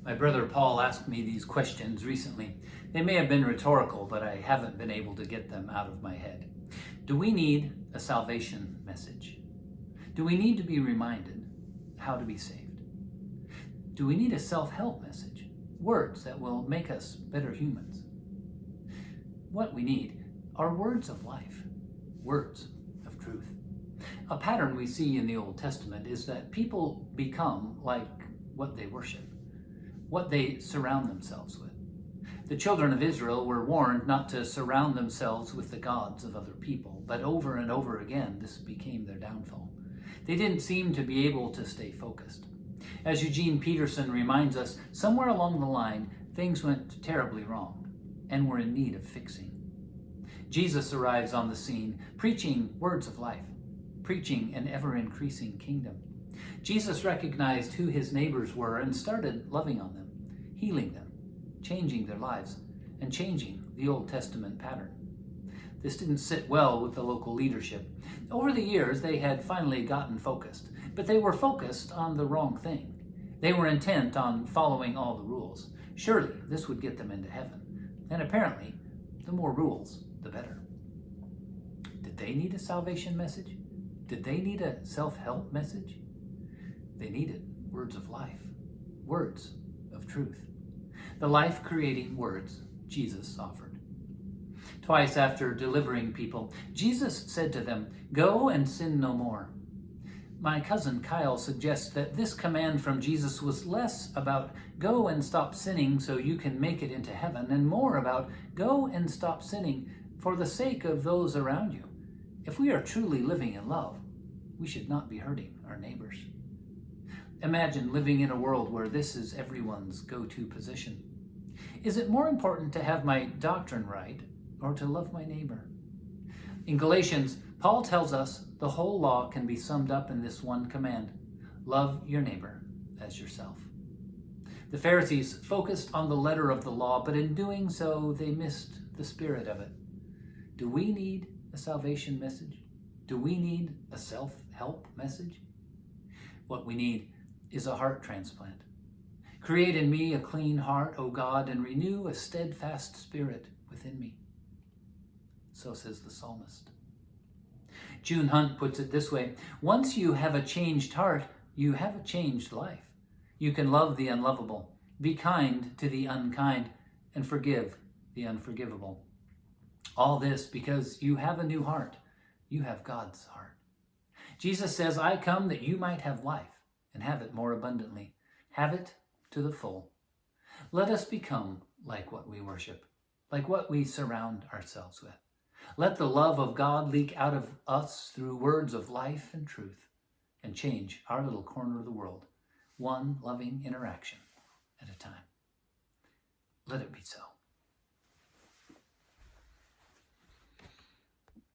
My brother Paul asked me these questions recently. They may have been rhetorical, but I haven't been able to get them out of my head. Do we need a salvation message? Do we need to be reminded how to be saved? Do we need a self-help message? Words that will make us better humans? What we need are words of life, words of truth. A pattern we see in the Old Testament is that people become like what they worship, what they surround themselves with. The children of Israel were warned not to surround themselves with the gods of other people, but over and over again, this became their downfall. They didn't seem to be able to stay focused. As Eugene Peterson reminds us, somewhere along the line, things went terribly wrong and were in need of fixing. Jesus arrives on the scene, preaching words of life, preaching an ever-increasing kingdom. Jesus recognized who his neighbors were and started loving on them, healing them, changing their lives, and changing the Old Testament pattern. This didn't sit well with the local leadership. Over the years, they had finally gotten focused, but they were focused on the wrong thing. They were intent on following all the rules. Surely this would get them into heaven. And apparently, the more rules, the better. Did they need a salvation message? Did they need a self-help message? They needed words of life, words of truth. The life-creating words Jesus offered. Twice after delivering people, Jesus said to them, "Go and sin no more." My cousin Kyle suggests that this command from Jesus was less about go and stop sinning so you can make it into heaven, and more about go and stop sinning for the sake of those around you. If we are truly living in love, we should not be hurting our neighbors. Imagine living in a world where this is everyone's go-to position. Is it more important to have my doctrine right or to love my neighbor? In Galatians, Paul tells us the whole law can be summed up in this one command: love your neighbor as yourself. The Pharisees focused on the letter of the law, but in doing so, they missed the spirit of it. Do we need a salvation message? Do we need a self-help message? What we need is a heart transplant. Create in me a clean heart, O God, and renew a steadfast spirit within me. So says the psalmist. June Hunt puts it this way: once you have a changed heart, you have a changed life. You can love the unlovable, be kind to the unkind, and forgive the unforgivable. All this because you have a new heart. You have God's heart. Jesus says, "I come that you might have life and have it more abundantly. Have it to the full." Let us become like what we worship, like what we surround ourselves with. Let the love of God leak out of us through words of life and truth, and change our little corner of the world, one loving interaction at a time. Let it be so.